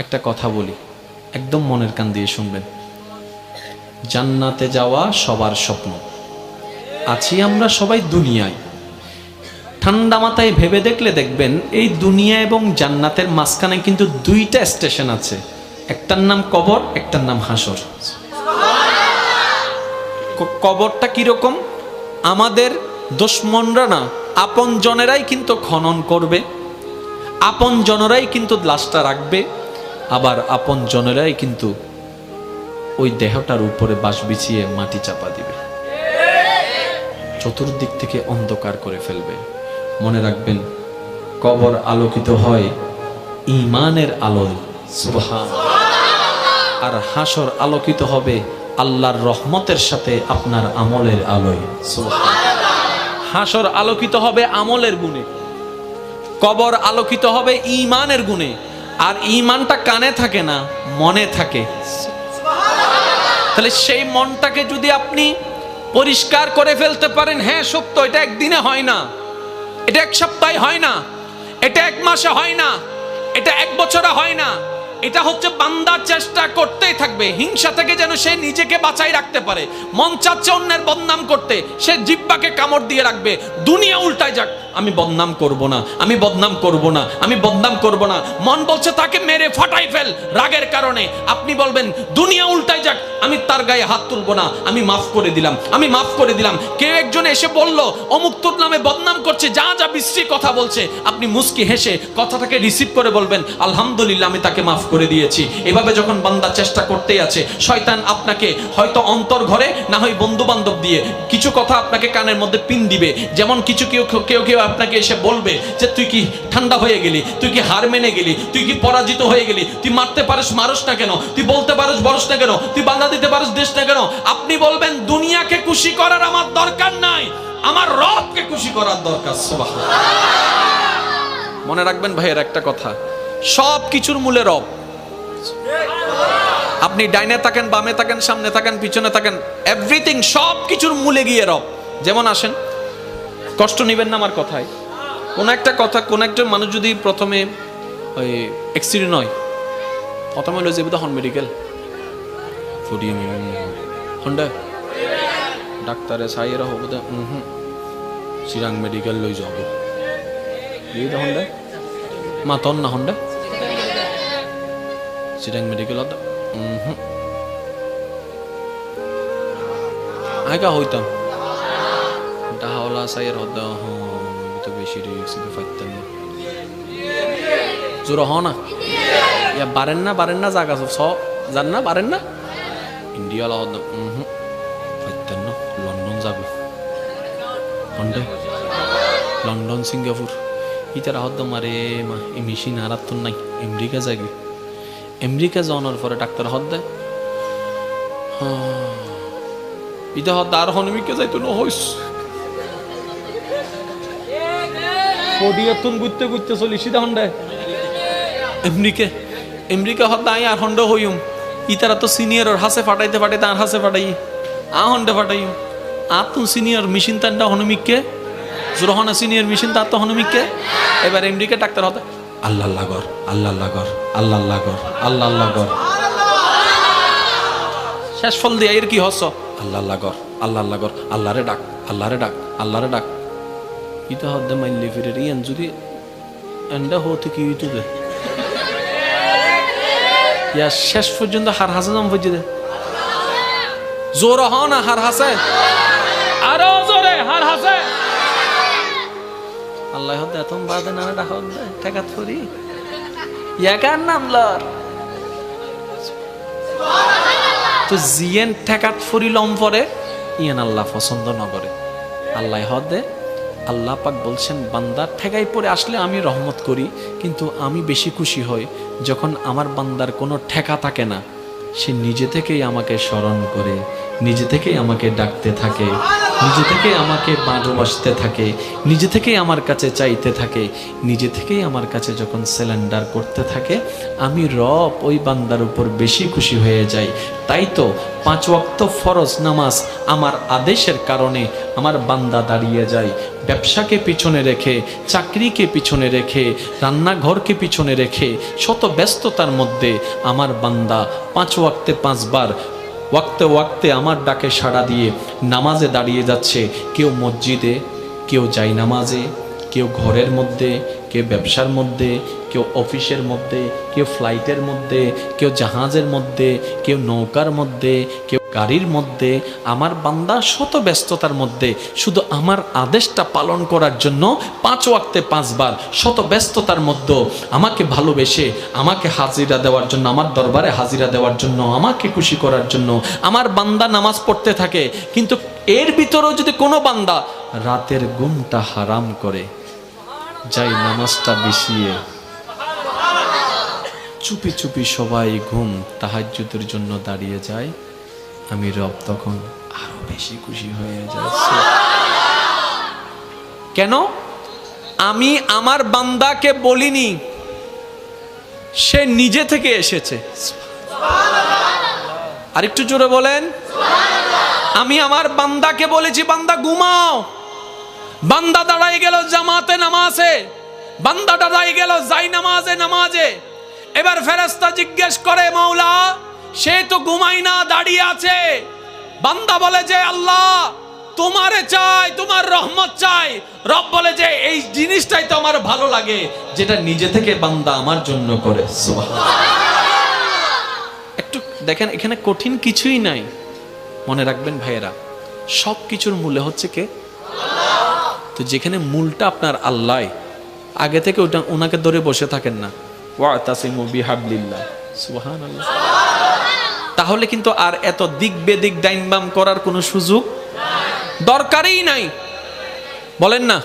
একটা কথা বলি, একদম মনের কান দিয়ে শুনবেন। জান্নাতে যাওয়া সবার স্বপ্ন। আছি আমরা সবাই দুনিয়ায়। ঠান্ডা মাথায় ভেবে দেখলে দেখবেন এই দুনিয়া এবং জান্নাতের মাঝখানে কিন্তু দুইটা স্টেশন আছে, একটার নাম কবর, একটার নাম হাসর। কবরটা কিরকম? আমাদের দুশমনরা না, আপন জনেরাই কিন্তু খনন করবে, আপন জনেরাই কিন্তু লাশটা রাখবে, আবার আপন জনেরাই কিন্তু ওই দেহটার উপরে বাঁশ বিছিয়ে মাটি চাপা দিবে, চতুর্দিক থেকে অন্ধকার করে ফেলবে। মনে রাখবেন, কবর আলোকিত হয় ঈমানের আলোয়, সুবহানাল্লাহ। আর হাসর আলোকিত হবে আল্লাহর রহমতের সাথে আপনার আমলের আলোয়, সুবহানাল্লাহ। হাসর আলোকিত হবে আমলের গুণে, কবর আলোকিত হবে ঈমানের গুণে। আর ঈমানটা কানে থাকে না, মনে থাকে। তাহলে সেই মনটাকে যদি আপনি পরিষ্কার করে ফেলতে পারেন, হ্যাঁ সত্য, এটা একদিনে হয় না, এটা এক সপ্তাহে হয় না, এটা এক মাসে হয় না, এটা এক বছরে হয় না, এটা হচ্ছে বান্দা চেষ্টা করতেই থাকবে হিংসা থেকে যেন সে নিজেকে বাঁচাই রাখতে পারে। মন চাচ্ছে অন্যের বদনাম করতে, সে জিহ্বাকে কামড় দিয়ে রাখবে, দুনিয়া উল্টায় যাক, আমি বদনাম করব না, আমি বদনাম করব না, আমি বদনাম করব না। মন বলছে তাকে মেরে ফাটাই ফেল রাগের কারণে, আপনি বলবেন দুনিয়া উল্টায় যাক, আমি তার গায়ে হাত তুলব না, আমি মাফ করে দিলাম, আমি মাফ করে দিলাম। কেউ একজন এসে বলল অমুক তোর নামে বদনাম করছে, যা যা বিশ্রী কথা বলছে, আপনি মুস্কি হেসে কথাটাকে রিসিভ করে বলবেন আলহামদুলিল্লাহ, আমি তাকে মাফ করে দিয়েছি। এভাবে যখন বান্দা চেষ্টা করতেই আছে, শয়তান আপনাকে হয়তো অন্তর ঘরে, না হয় বন্ধু বান্ধব দিয়ে কিছু কথা আপনাকে কানের মধ্যে পিন দিবে। যেমন কিছু কেউ আপনাকে এসে বলবে যে তুই কি ঠান্ডা হয়ে গেলি, তুই কি হার মেনে গেলি, তুই কি পরাজিত হয়ে গেলি, তুই মারতে পারিস মারস না কেন, তুই বলতে পারিস বলস না কেন, তুই বাধা দিতে পারিস দেশ না কেন। আপনি বলবেন দুনিয়াকে খুশি করার আমার দরকার নাই, আমার রবকে খুশি করার দরকার। সুবহানাল্লাহ। মনে রাখবেন ভাইয়ের একটা কথা, সব কিছুর মূলে রব। আপনি ডাইনে থাকেন, বামে থাকেন, সামনে থাকেন, পিছনে থাকেন, এভরিথিং, সব কিছুর মূলে গিয়ে রব। যেমন আসেন, কষ্ট নেবেন না আমার কথায়, কোন একটা কথা, কোন একটা মানুষ যদি প্রথমে ওই অ্যাক্সিডেন্ট হয়, প্রথমে হলো যে হন মেডিকেল ফুডিয়ে হন্ডা ডাক্তারে সাইয়েরা হবো দে চিরাং মেডিকেল লই যাব হন্ডা মাতন না হন্ডা চিরাং মেডিকেল আইকা হইতাম ডাহাওলা সাইয়ের হদ্দা তো বেশি রিক্স ফাইতাম না জোর হ না, ইয়া বারেন না জায়গা সব জান না, বারেন না ইন্ডিয়া হদ্দা ফাইতাম না। লন্ডন যাবে হন্ডা, লন্ডন সিঙ্গাপুর ইতারা হদ্দা মারে মা এই মেশিন আর তো নাই। আমেরিকা যাবে, আমেরিকা যাওয়ার পরে ডাক্তার হদ্দা ইতা হদ্দা আর হনমিকে যাইতো না হইস পডিয়াতুন গুইতে গুইতে চলি সিধা হন্ডা আমেরিকা হদ্দা আই আর হন্ডা হইম। ইতারা তো সিনিয়র হাসে ফাটাইতে ফাটাইতে আর হাসে ফাটাই আ হন্ডা ফাটাই আর তুম সিনিয়র মেশিন তান্ডা হনমিককে জোরহনা সিনিয়র মেশিন তার তো হনমিককে। এবার আমেরিকা ডাক্তার হতে আল্লাহ লাগর আল্লাহ লাগর আল্লাহ লাগর আল্লাহ লাগর শেষ ফল দিয়ে এর কি হস আল্লাহ লাগর আল্লাহ লাগর আল্লাহরে ডাক আল্লাহরে ডাক আল্লাহরে ডাক। ইতা হদ্দে মাইলে ফিরে ইয়ান যদি এন্ডা হতে কি ইউটিউবে ইয়া শেষ পর্যন্ত হার হাসে নাম বুঝে দে জোর হ না হার হাসে আরো জোরে হার হাসে আল্লাহ হদ্দে এত বাদে না ডাক হদ্দে ঠেকাত করি ইয়াকার নাম লর তো জিয়েন ঠেকাত ফুরি লম পরে ইয়ান আল্লাহ পছন্দ ন করে। আল্লাহ হদ্দে আল্লাহ পাক বলছেন বান্দা ঠেকাই পড়ে আসলে আমি রহমত করি, কিন্তু আমি বেশি খুশি হই যখন আমার বান্দার কোনো ঠেকা থাকে না, সে নিজে থেকেই আমাকে স্মরণ করে, নিজে থেকেই আমাকে ডাকতে থাকে। নিজে থেকেই আমাকে ভালোবাসতে থাকে, নিজে থেকেই আমার কাছে চাইতে থাকে, নিজে থেকেই আমার কাছে যখন সিলিন্ডার করতে থাকে, আমি রব ওই বান্দার উপর বেশি খুশি হয়ে যাই। তাই তো 5 ওয়াক্ত ফরজ নামাজ আমার আদেশের কারণে আমার বান্দা দাঁড়িয়ে যায়। ব্যবসাকে পিছনে রেখে, চাকরিকে পিছনে রেখে, রান্নাঘরকে পিছনে রেখে, শত ব্যস্ততার মধ্যে আমার বান্দা 5 ওয়াক্তে 5 বার ওয়াক্তে ওয়াক্তে আমার ডাকে সাড়া দিয়ে নামাজে দাঁড়িয়ে যাচ্ছে। কেউ মসজিদে, কেউ যায় নামাজে, কেউ ঘরের মধ্যে, কেউ ব্যবসার মধ্যে, কেউ অফিসের মধ্যে, কেউ ফ্লাইটের মধ্যে, কেউ জাহাজের মধ্যে, কেউ নৌকার মধ্যে, কেউ গাড়ির মধ্যে। আমার বান্দা শত ব্যস্ততার মধ্যে শুধু আমার আদেশটা পালন করার জন্য 5 ওয়াক্তে 5 বার শত ব্যস্ততার মধ্যে আমাকে ভালোবেসে, আমাকে হাজিরা দেওয়ার জন্য, আমার দরবারে হাজিরা দেওয়ার জন্য, আমাকে খুশি করার জন্য আমার বান্দা নামাজ পড়তে থাকে। কিন্তু এর ভিতরেও যদি কোনো বান্দা রাতের ঘুমটা হারাম করে, যাই নামাজটা বিছিয়ে চুপি চুপি সবাই ঘুম তাহাজ্জুদের জন্য দাঁড়িয়ে যায়, আমি রব তখন আরো বেশি খুশি হয়ে যাই। কেন? আমি আমার বান্দাকে বলিনি, সে নিজে থেকে এসেছে। আরেকটু জোরে বলেন। আমি আমার বান্দাকে বলেছি, বান্দা ঘুমাও। বান্দা দাঁড়াই গেল জামাতে নামাজে, বান্দা দাঁড়াই গেল যাই নামাজে। এবার ফেরেশতা জিজ্ঞেস করে, মাওলা সে তো ঘুমাই না, দাঁড়িয়ে আছে। বান্দা বলে যে আল্লাহ তোমারে চাই, তোমার রহমত চাই। রব বলে যে এই জিনিসটাই তো আমার ভালো লাগে, যেটা নিজে থেকে বান্দা আমার জন্য করে। একটু দেখেন, এখানে কঠিন কিছুই নাই। মনে রাখবেন ভাইয়েরা, সব কিছুর মূলে হচ্ছে কে? তো যেখানে মূলটা আপনার আল্লাহ, আগে থেকে ওটা ওনাকে ধরে বসে থাকেন না। ওয়াতাসিমু বিহাবলিল্লাহ, সুবহানাল্লাহ। তাহলে কিন্তু আর এত দিক বেদিক ডাইন বাম করার কোনো সুযোগ দরকারই নাই, বলেন না?